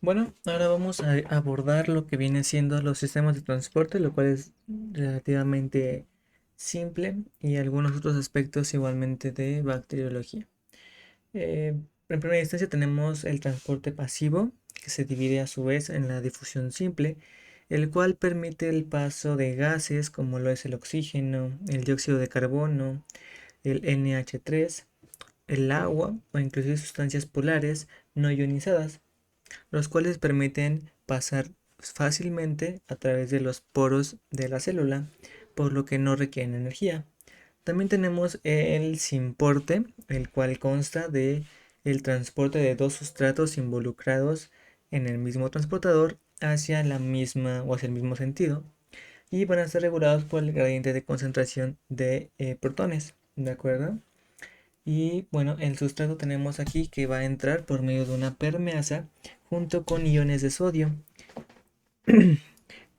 Bueno, ahora vamos a abordar lo que viene siendo los sistemas de transporte, lo cual es relativamente simple y algunos otros aspectos igualmente de bacteriología. En primera instancia tenemos el transporte pasivo, que se divide a su vez en la difusión simple, el cual permite el paso de gases como lo es el oxígeno, el dióxido de carbono, el NH3, el agua o inclusive sustancias polares no ionizadas, los cuales permiten pasar fácilmente a través de los poros de la célula, por lo que no requieren energía. También tenemos el simporte, el cual consta de el transporte de dos sustratos involucrados en el mismo transportador hacia la misma o hacia el mismo sentido y van a ser regulados por el gradiente de concentración de protones, ¿de acuerdo? Y bueno, el sustrato tenemos aquí que va a entrar por medio de una permeasa junto con iones de sodio,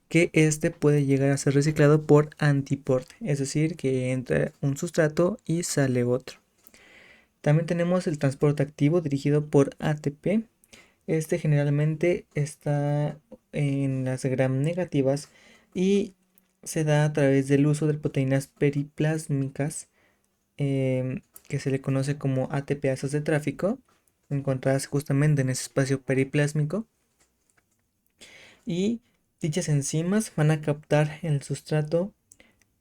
que este puede llegar a ser reciclado por antiporte, es decir, que entra un sustrato y sale otro. También tenemos el transporte activo dirigido por ATP. Este generalmente está en las gram negativas y se da a través del uso de proteínas periplásmicas, que se le conoce como ATPasas de tráfico, encontradas justamente en ese espacio periplásmico. Y dichas enzimas van a captar el sustrato,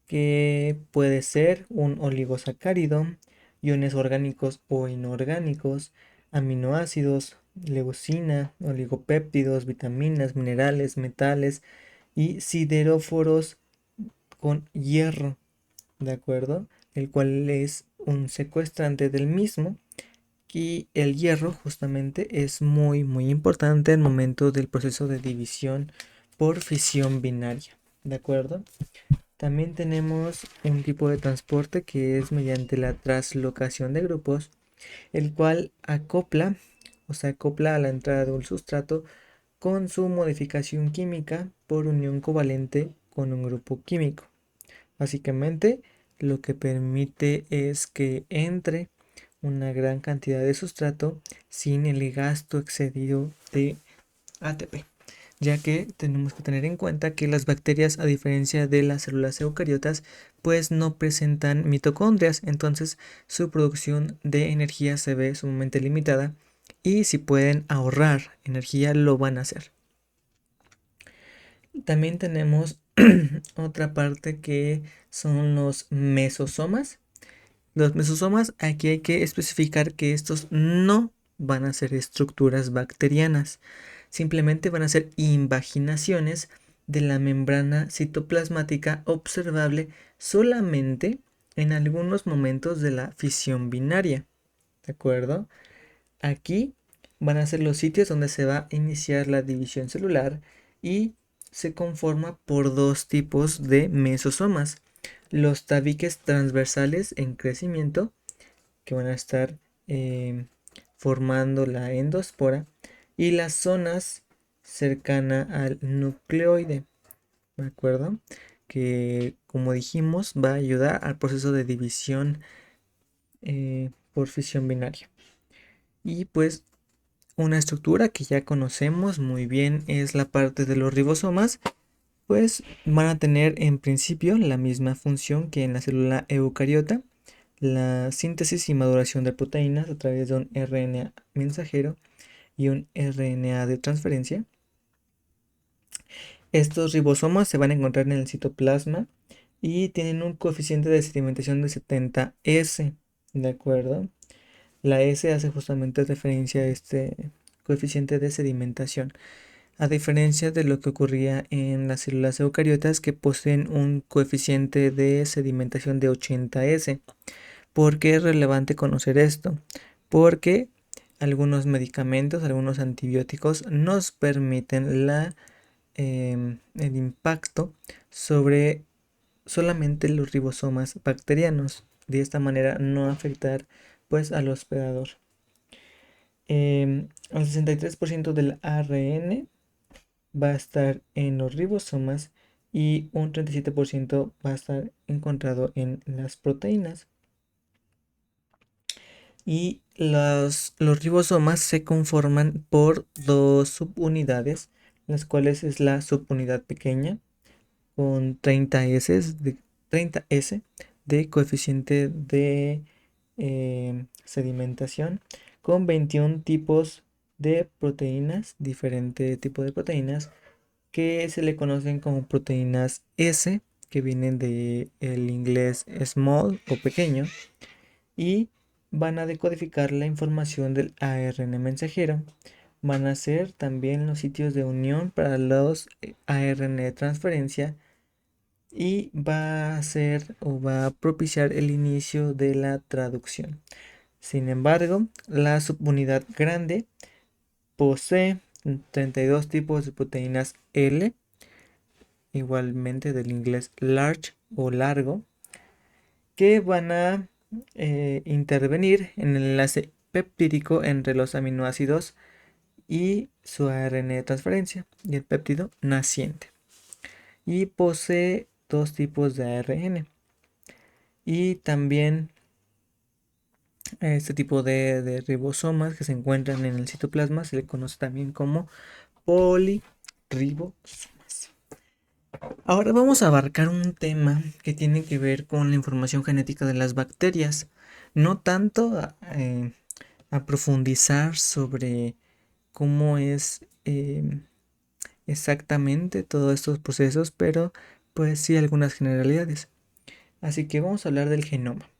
que puede ser un oligosacárido, iones orgánicos o inorgánicos, aminoácidos, leucina, oligopéptidos, vitaminas, minerales, metales y sideróforos con hierro, ¿de acuerdo? El cual es un secuestrante del mismo. Y el hierro justamente es muy importante al momento del proceso de división por fisión binaria, ¿de acuerdo? También tenemos un tipo de transporte que es mediante la traslocación de grupos, el cual acopla o se acopla a la entrada de un sustrato con su modificación química por unión covalente con un grupo químico. Básicamente, lo que permite es que entre una gran cantidad de sustrato sin el gasto excedido de ATP, ya que tenemos que tener en cuenta que las bacterias, a diferencia de las células eucariotas, pues no presentan mitocondrias, entonces su producción de energía se ve sumamente limitada y si pueden ahorrar energía lo van a hacer. También tenemos otra parte que son los mesosomas. Los mesosomas, aquí hay que especificar que estos no van a ser estructuras bacterianas, simplemente van a ser invaginaciones de la membrana citoplasmática observable solamente en algunos momentos de la fisión binaria, ¿de acuerdo? Aquí van a ser los sitios donde se va a iniciar la división celular y se conforma por dos tipos de mesosomas: los tabiques transversales en crecimiento, que van a estar eh, formando la endospora, y las zonas cercanas al nucleoide, ¿de acuerdo? Que como dijimos va a ayudar al proceso de división por fisión binaria. Y pues una estructura que ya conocemos muy bien es la parte de los ribosomas, pues van a tener en principio la misma función que en la célula eucariota: la síntesis y maduración de proteínas a través de un RNA mensajero y un RNA de transferencia. Estos ribosomas se van a encontrar en el citoplasma y tienen un coeficiente de sedimentación de 70S, ¿de acuerdo? La S hace justamente referencia a este coeficiente de sedimentación, a diferencia de lo que ocurría en las células eucariotas, que poseen un coeficiente de sedimentación de 80S. ¿Por qué es relevante conocer esto? Porque algunos medicamentos, algunos antibióticos nos permiten el impacto sobre solamente los ribosomas bacterianos. De esta manera no afectar pues al hospedador. El 63% del ARN va a estar en los ribosomas y un 37% va a estar encontrado en las proteínas. Y los ribosomas se conforman por dos subunidades, las cuales es la subunidad pequeña con 30 S de coeficiente de sedimentación, con 21 tipos de proteínas, diferente tipo de proteínas, que se le conocen como proteínas S, que vienen del inglés small o pequeño, y van a decodificar la información del ARN mensajero. Van a ser también los sitios de unión para los ARN de transferencia y va a ser o va a propiciar el inicio de la traducción. Sin embargo, la subunidad grande posee 32 tipos de proteínas L, igualmente del inglés large o largo, que van a intervenir en el enlace peptídico entre los aminoácidos y su ARN de transferencia y el péptido naciente. Y posee dos tipos de ARN. Y también este tipo de ribosomas que se encuentran en el citoplasma se le conoce también como polirribosomas. Ahora vamos a abarcar un tema que tiene que ver con la información genética de las bacterias. No tanto a profundizar sobre cómo es exactamente todos estos procesos, pero pues sí algunas generalidades. Así que vamos a hablar del genoma.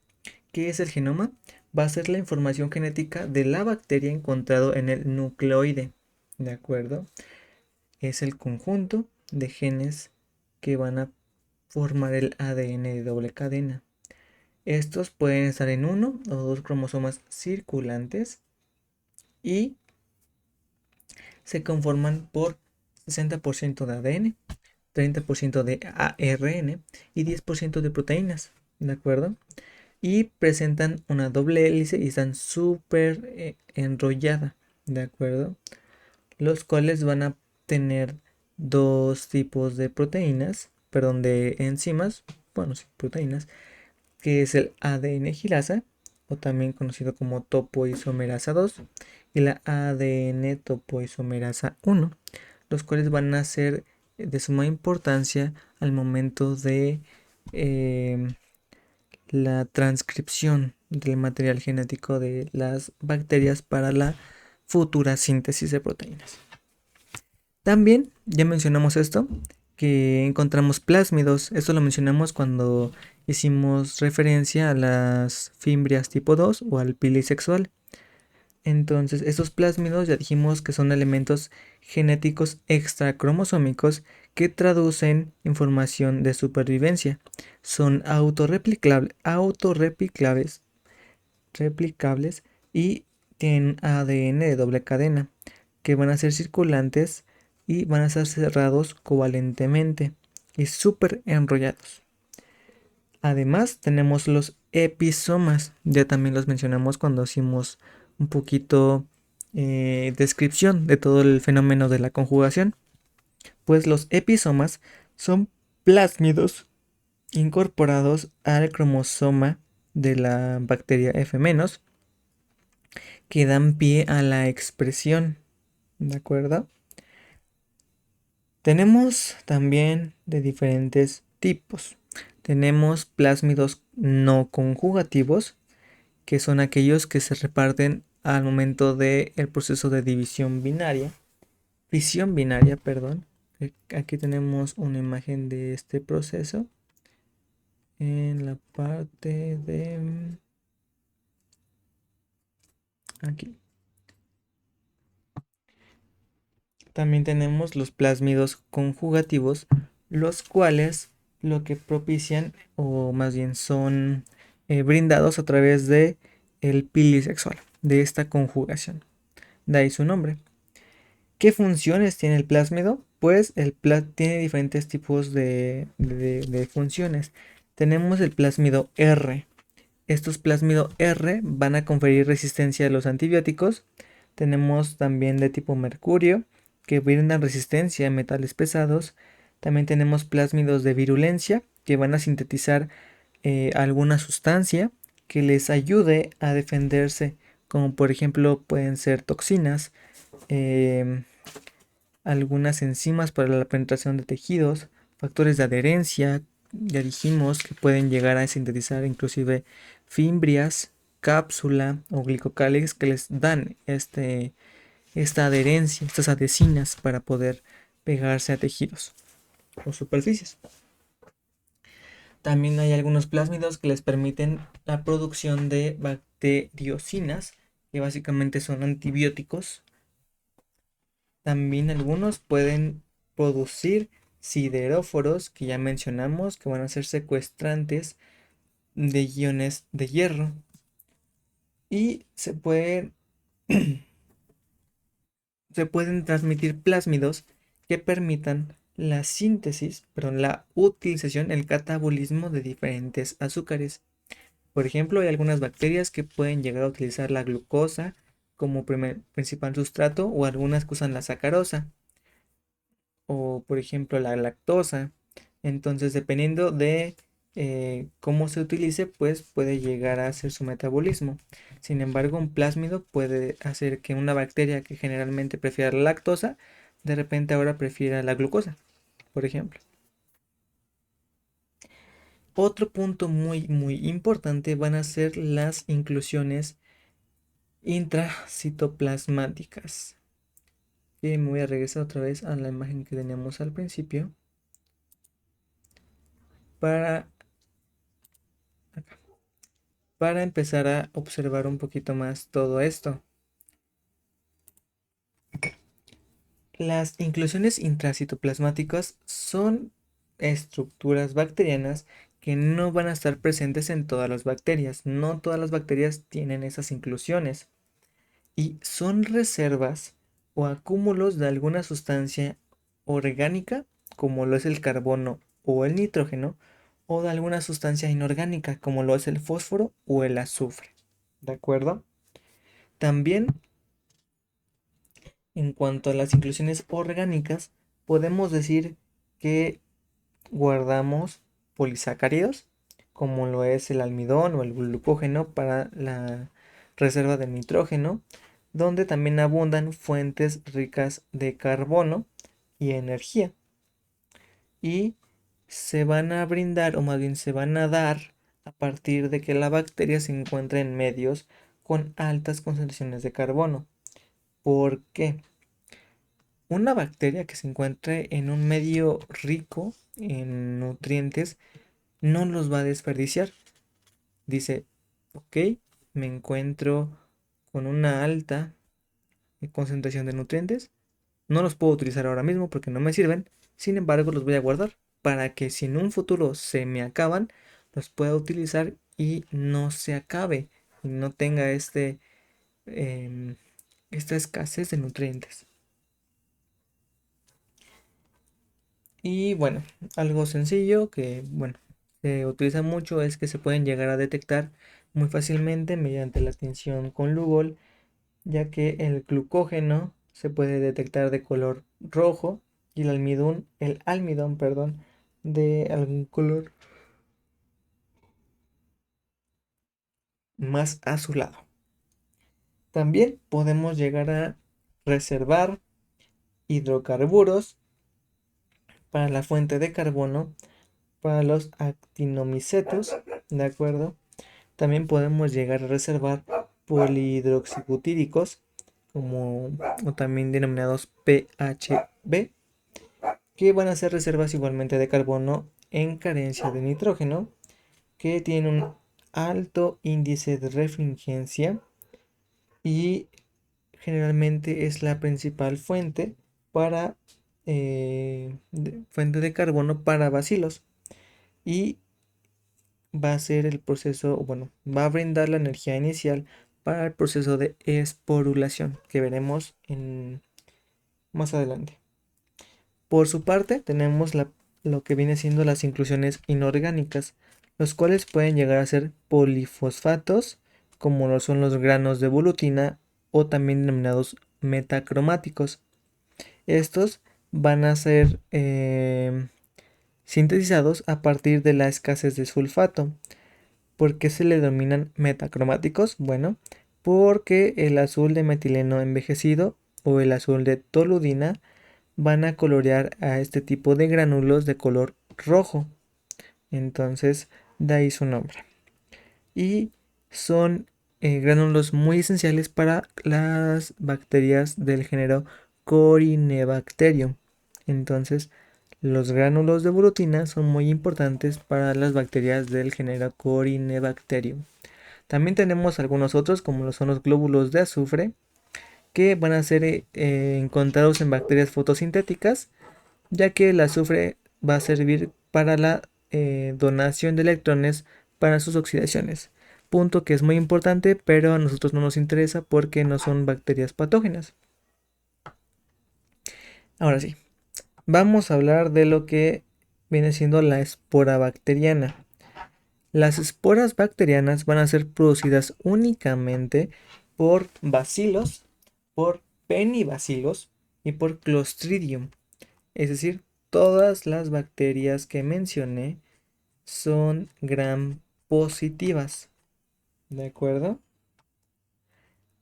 ¿Qué es el genoma? Va a ser la información genética de la bacteria encontrado en el nucleoide. ¿De acuerdo? Es el conjunto de genes que van a formar el ADN de doble cadena. Estos pueden estar en uno o dos cromosomas circulantes y se conforman por 60% de ADN, 30% de ARN y 10% de proteínas. ¿De acuerdo? Y presentan una doble hélice y están súper enrollada, ¿de acuerdo? Los cuales van a tener dos tipos de proteínas, perdón, de enzimas, bueno, sí, proteínas, que es el ADN girasa, o también conocido como topoisomerasa 2, y la ADN topoisomerasa 1, los cuales van a ser de suma importancia al momento de la transcripción del material genético de las bacterias para la futura síntesis de proteínas. También, ya mencionamos esto, que encontramos plásmidos. Esto lo mencionamos cuando hicimos referencia a las fimbrias tipo 2 o al pili sexual. Entonces, estos plásmidos ya dijimos que son elementos genéticos extracromosómicos que traducen información de supervivencia. Son replicables y tienen ADN de doble cadena, que van a ser circulantes y van a estar cerrados covalentemente y súper enrollados. Además, tenemos los episomas, ya también los mencionamos cuando hicimos un poquito descripción de todo el fenómeno de la conjugación. Pues los episomas son plásmidos incorporados al cromosoma de la bacteria F-, que dan pie a la expresión, ¿de acuerdo? Tenemos también de diferentes tipos. Tenemos plásmidos no conjugativos, que son aquellos que se reparten al momento del proceso de fisión binaria, perdón. Aquí tenemos una imagen de este proceso en la parte de aquí. También tenemos los plásmidos conjugativos, los cuales lo que propician, o más bien son brindados a través de el pili sexual, de esta conjugación. De ahí su nombre. ¿Qué funciones tiene el plásmido? Pues tiene diferentes tipos de funciones. Tenemos el plásmido R. Estos plásmido R van a conferir resistencia a los antibióticos. Tenemos también de tipo mercurio, que brindan resistencia a metales pesados. También tenemos plásmidos de virulencia, que van a sintetizar alguna sustancia que les ayude a defenderse, como por ejemplo pueden ser toxinas, em, algunas enzimas para la penetración de tejidos, factores de adherencia, ya dijimos que pueden llegar a sintetizar inclusive fimbrias, cápsula o glicocálex que les dan esta adherencia, estas adhesinas para poder pegarse a tejidos o superficies. También hay algunos plásmidos que les permiten la producción de bacteriocinas, que básicamente son antibióticos. También algunos pueden producir sideróforos, que ya mencionamos, que van a ser secuestrantes de iones de hierro. Y se pueden transmitir plásmidos que permitan la síntesis, perdón, la utilización, el catabolismo de diferentes azúcares. Por ejemplo, hay algunas bacterias que pueden llegar a utilizar la glucosa como principal sustrato, o algunas que usan la sacarosa o por ejemplo la lactosa. Entonces, dependiendo de cómo se utilice, pues puede llegar a hacer su metabolismo. Sin embargo, un plásmido puede hacer que una bacteria que generalmente prefiera la lactosa, de repente ahora prefiera la glucosa, por ejemplo. Otro punto muy importante van a ser las inclusiones intracitoplasmáticas. Y me voy a regresar otra vez a la imagen que teníamos al principio para, para empezar a observar un poquito más todo esto. Las inclusiones intracitoplasmáticas son estructuras bacterianas que no van a estar presentes en todas las bacterias. No todas las bacterias tienen esas inclusiones. Y son reservas o acúmulos de alguna sustancia orgánica, como lo es el carbono o el nitrógeno, o de alguna sustancia inorgánica, como lo es el fósforo o el azufre. ¿De acuerdo? También, en cuanto a las inclusiones orgánicas, podemos decir que guardamos polisacáridos, como lo es el almidón o el glucógeno para la reserva de nitrógeno, donde también abundan fuentes ricas de carbono y energía. Y se van a brindar, o más bien se van a dar, a partir de que la bacteria se encuentra en medios con altas concentraciones de carbono. ¿Por qué? Una bacteria que se encuentre en un medio rico en nutrientes no los va a desperdiciar. Dice, ok, me encuentro con una alta concentración de nutrientes, no los puedo utilizar ahora mismo porque no me sirven, sin embargo los voy a guardar para que si en un futuro se me acaban, los pueda utilizar y no se acabe y no tenga esta escasez de nutrientes. Y bueno, algo sencillo que, bueno, se utiliza mucho es que se pueden llegar a detectar muy fácilmente mediante la tinción con Lugol, ya que el glucógeno se puede detectar de color rojo y el almidón, perdón, de algún color más azulado. También podemos llegar a reservar hidrocarburos para la fuente de carbono, para los actinomicetos, ¿de acuerdo? También podemos llegar a reservar polihidroxibutídicos, como o también denominados PHB, que van a ser reservas igualmente de carbono en carencia de nitrógeno, que tienen un alto índice de refringencia y generalmente es la principal fuente para fuente de carbono para bacilos, y va a ser el proceso, bueno, va a brindar la energía inicial para el proceso de esporulación que veremos más adelante. Por su parte, tenemos lo que viene siendo las inclusiones inorgánicas, los cuales pueden llegar a ser polifosfatos, como lo son los granos de volutina o también denominados metacromáticos. Estos van a ser sintetizados a partir de la escasez de sulfato, ¿Por qué se le denominan metacromáticos? Bueno, porque el azul de metileno envejecido o el azul de toludina van a colorear a este tipo de gránulos de color rojo. Entonces, de ahí su nombre. Y son gránulos muy esenciales para las bacterias del género Corynebacterium. Entonces, los gránulos de bulutina son muy importantes para las bacterias del género Corynebacterium. También tenemos algunos otros, como lo son los glóbulos de azufre, que van a ser encontrados en bacterias fotosintéticas, ya que el azufre va a servir para la donación de electrones para sus oxidaciones. Punto que es muy importante, pero a nosotros no nos interesa porque no son bacterias patógenas. Ahora sí, vamos a hablar de lo que viene siendo la espora bacteriana. Las esporas bacterianas van a ser producidas únicamente por bacilos, por penibacilos y por Clostridium. Es decir, todas las bacterias que mencioné son gram positivas. ¿De acuerdo?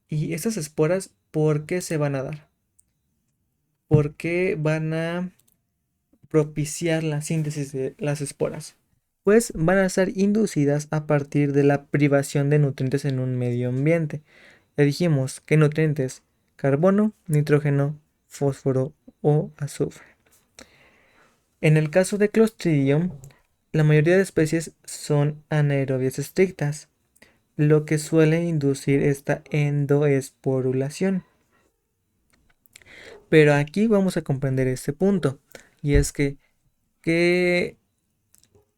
Y estas esporas, ¿por qué se van a dar? ¿Por qué van a propiciar la síntesis de las esporas? Pues van a ser inducidas a partir de la privación de nutrientes en un medio ambiente. Le dijimos que nutrientes: carbono, nitrógeno, fósforo o azufre. En el caso de Clostridium, la mayoría de especies son anaerobias estrictas, lo que suele inducir esta endoesporulación. Pero aquí vamos a comprender este punto, y es que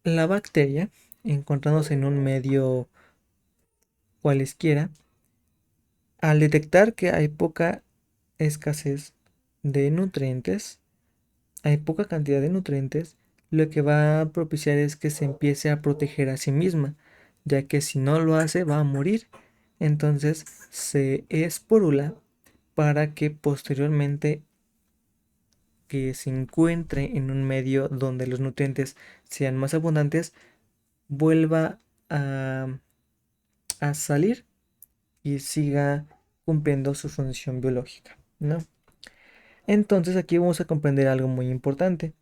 la bacteria, encontrándose en un medio cualesquiera, al detectar que hay poca escasez de nutrientes, hay poca cantidad de nutrientes, lo que va a propiciar es que se empiece a proteger a sí misma, ya que si no lo hace va a morir. Entonces se esporula para que posteriormente que se encuentre en un medio donde los nutrientes sean más abundantes, vuelva a, a salir y siga cumpliendo su función biológica, ¿no? Entonces aquí vamos a comprender algo muy importante,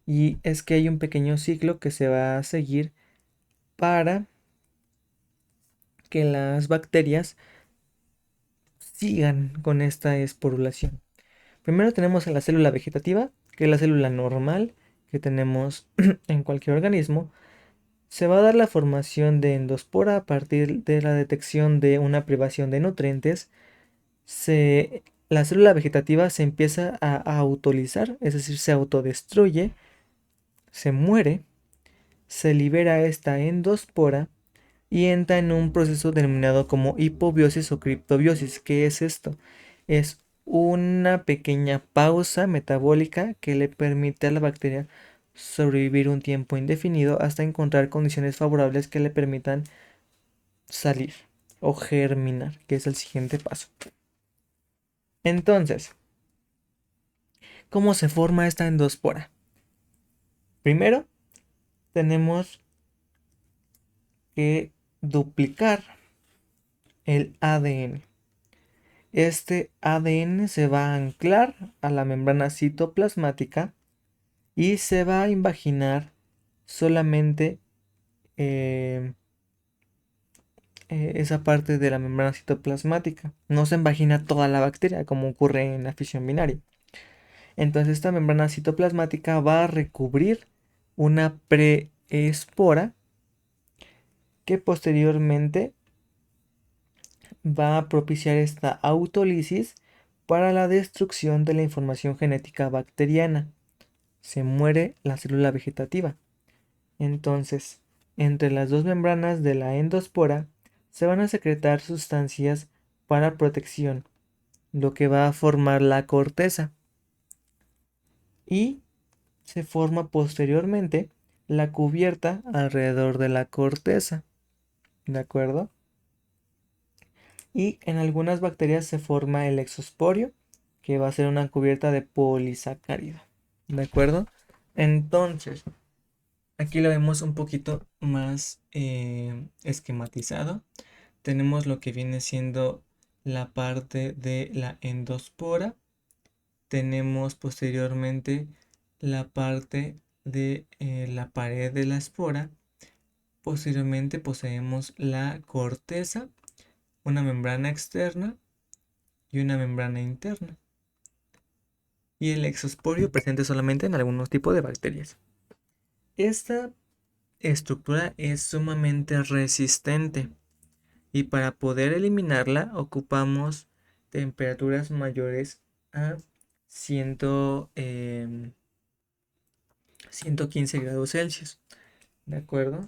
y es que hay un pequeño ciclo que se va a seguir para que las bacterias sigan con esta esporulación. Primero tenemos a la célula vegetativa, que es la célula normal que tenemos en cualquier organismo. Se va a dar la formación de endospora a partir de la detección de una privación de nutrientes. La célula vegetativa se empieza a autolizar, es decir, se autodestruye, se muere, se libera esta endospora y entra en un proceso denominado como hipobiosis o criptobiosis. ¿Qué es esto? Es una pequeña pausa metabólica que le permite a la bacteria sobrevivir un tiempo indefinido hasta encontrar condiciones favorables que le permitan salir o germinar, que es el siguiente paso. Entonces, ¿cómo se forma esta endospora? Primero, tenemos que duplicar el ADN. Este ADN se va a anclar a la membrana citoplasmática y se va a invaginar solamente eh, esa parte de la membrana citoplasmática. No se invagina toda la bacteria como ocurre en la fisión binaria. Entonces esta membrana citoplasmática va a recubrir una preespora que posteriormente va a propiciar esta autólisis para la destrucción de la información genética bacteriana. Se muere la célula vegetativa. Entonces, entre las dos membranas de la endospora se van a secretar sustancias para protección, lo que va a formar la corteza. Y se forma posteriormente la cubierta alrededor de la corteza. ¿De acuerdo? Y en algunas bacterias se forma el exosporio, que va a ser una cubierta de polisacárido. ¿De acuerdo? Entonces, Aquí lo vemos un poquito más esquematizado. Tenemos lo que viene siendo la parte de la endospora. Tenemos posteriormente la parte de la pared de la espora. Posteriormente poseemos la corteza, una membrana externa y una membrana interna. Y el exosporio presente solamente en algunos tipos de bacterias. Esta estructura es sumamente resistente y para poder eliminarla ocupamos temperaturas mayores a 100, 115 grados Celsius, ¿de acuerdo?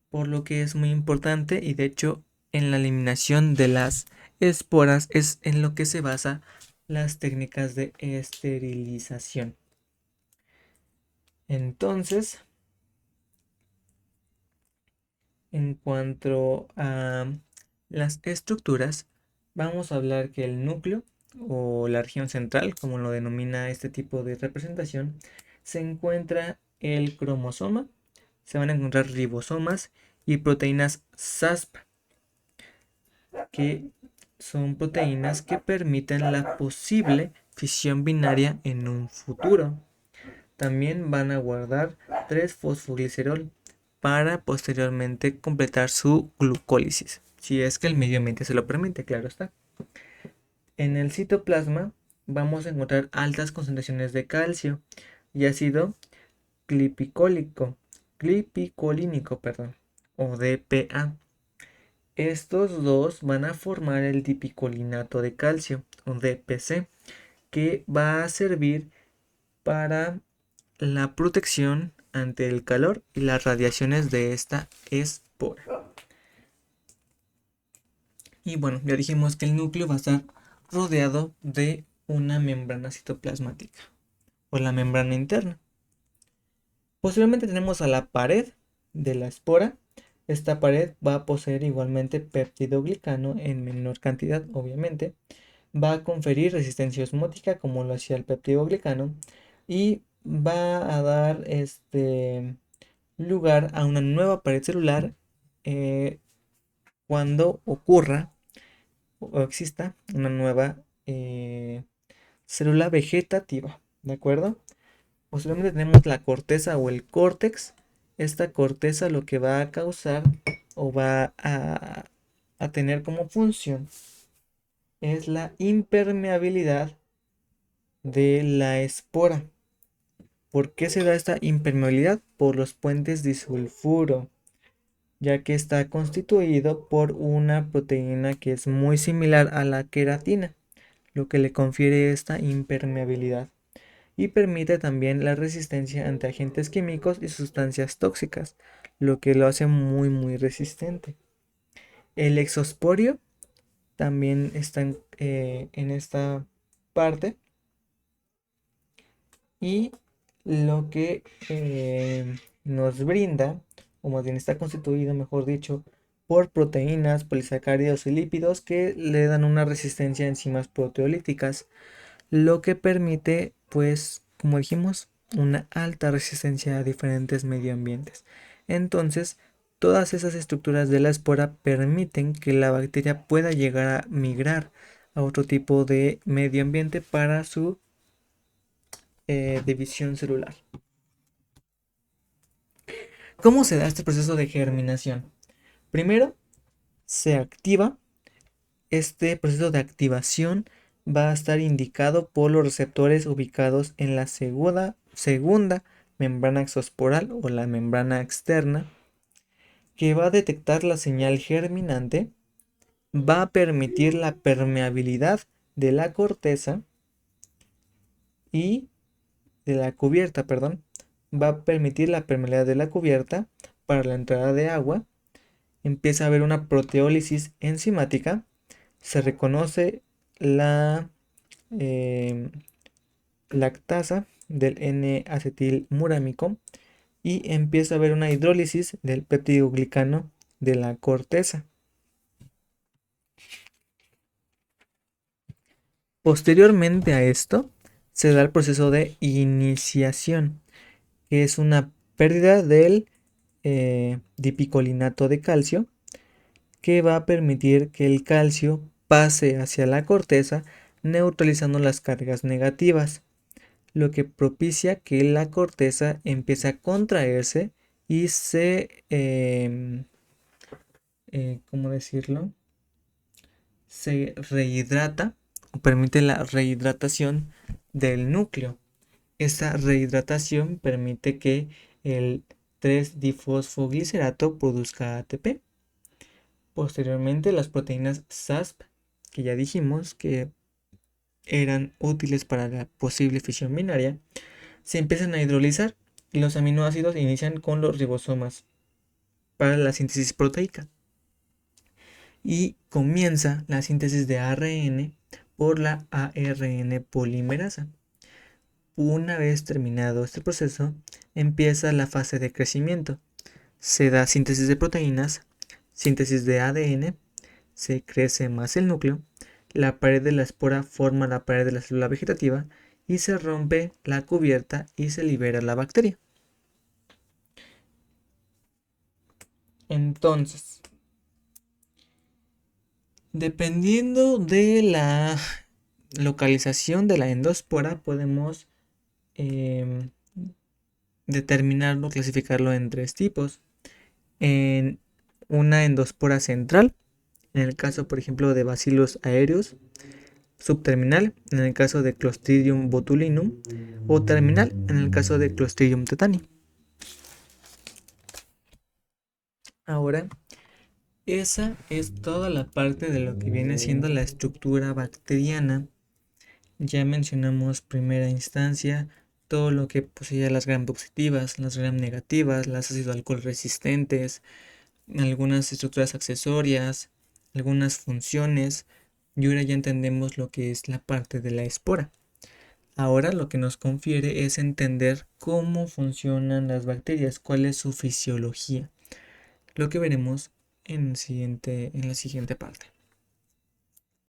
Por lo que es muy importante y de hecho en la eliminación de las esporas es en lo que se basa las técnicas de esterilización. Entonces, en cuanto a las estructuras, vamos a hablar que el núcleo o la región central, como lo denomina este tipo de representación, se encuentra el cromosoma, se van a encontrar ribosomas y proteínas SASP, que son proteínas que permiten la posible fisión binaria en un futuro. También van a guardar 3-fosfoglicerol para posteriormente completar su glucólisis, si es que el medio ambiente se lo permite, claro está. En el citoplasma vamos a encontrar altas concentraciones de calcio y ácido clipicolínico, perdón, o DPA. Estos dos van a formar el dipicolinato de calcio, o DPC, que va a servir para la protección ante el calor y las radiaciones de esta espora. Y bueno, ya dijimos que el núcleo va a estar rodeado de una membrana citoplasmática o la membrana interna. Posteriormente tenemos a la pared de la espora. Esta pared va a poseer igualmente peptidoglicano en menor cantidad, obviamente. Va a conferir resistencia osmótica como lo hacía el peptidoglicano y va a dar lugar a una nueva pared celular cuando ocurra o exista una nueva célula vegetativa, ¿de acuerdo? Posteriormente tenemos la corteza o el córtex. Esta corteza lo que va a causar o va a tener como función es la impermeabilidad de la espora. ¿Por qué se da esta impermeabilidad? Por los puentes disulfuro, ya que está constituido por una proteína que es muy similar a la queratina, lo que le confiere esta impermeabilidad y permite también la resistencia ante agentes químicos y sustancias tóxicas, lo que lo hace muy resistente. El exosporio también está en esta parte y lo que nos brinda, o más bien está constituido, mejor dicho, por proteínas, polisacáridos y lípidos que le dan una resistencia a enzimas proteolíticas, lo que permite, pues, como dijimos, una alta resistencia a diferentes medioambientes. Entonces, todas esas estructuras de la espora permiten que la bacteria pueda llegar a migrar a otro tipo de medio ambiente para su división celular. ¿Cómo se da este proceso de germinación? Primero, se activa. Este proceso de activación va a estar indicado por los receptores ubicados en la segunda membrana exosporal o la membrana externa, que va a detectar la señal germinante, va a permitir la permeabilidad de la corteza y de la cubierta, perdón, va a permitir la permeabilidad de la cubierta para la entrada de agua. Empieza a haber una proteólisis enzimática, se reconoce la lactasa del N-acetilmurámico y empieza a haber una hidrólisis del peptidoglicano de la corteza. Posteriormente a esto se da el proceso de iniciación, que es una pérdida del dipicolinato de calcio, que va a permitir que el calcio pase hacia la corteza, neutralizando las cargas negativas, lo que propicia que la corteza empiece a contraerse y ¿cómo decirlo? Se rehidrata o permite la rehidratación del núcleo. Esa rehidratación permite que el 3-difosfoglicerato produzca ATP. Posteriormente, las proteínas SASP, que ya dijimos que eran útiles para la posible fisión binaria, se empiezan a hidrolizar y los aminoácidos inician con los ribosomas para la síntesis proteica. Y comienza la síntesis de ARN por la ARN polimerasa. Una vez terminado este proceso, empieza la fase de crecimiento. Se da síntesis de proteínas, síntesis de ADN, se crece más el núcleo, la pared de la espora forma la pared de la célula vegetativa y se rompe la cubierta y se libera la bacteria. Entonces, dependiendo de la localización de la endóspora, podemos determinarlo, clasificarlo en tres tipos. En una endóspora central, en el caso, por ejemplo, de Bacillus aéreos; subterminal, en el caso de Clostridium botulinum; o terminal, en el caso de Clostridium tetani. Ahora, esa es toda la parte de lo que viene siendo la estructura bacteriana. Ya mencionamos primera instancia todo lo que poseía las gram positivas, las gram negativas, las ácido alcohol resistentes, algunas estructuras accesorias, algunas funciones, y ahora ya entendemos lo que es la parte de la espora. Ahora lo que nos confiere es entender cómo funcionan las bacterias, cuál es su fisiología, lo que veremos en la siguiente parte.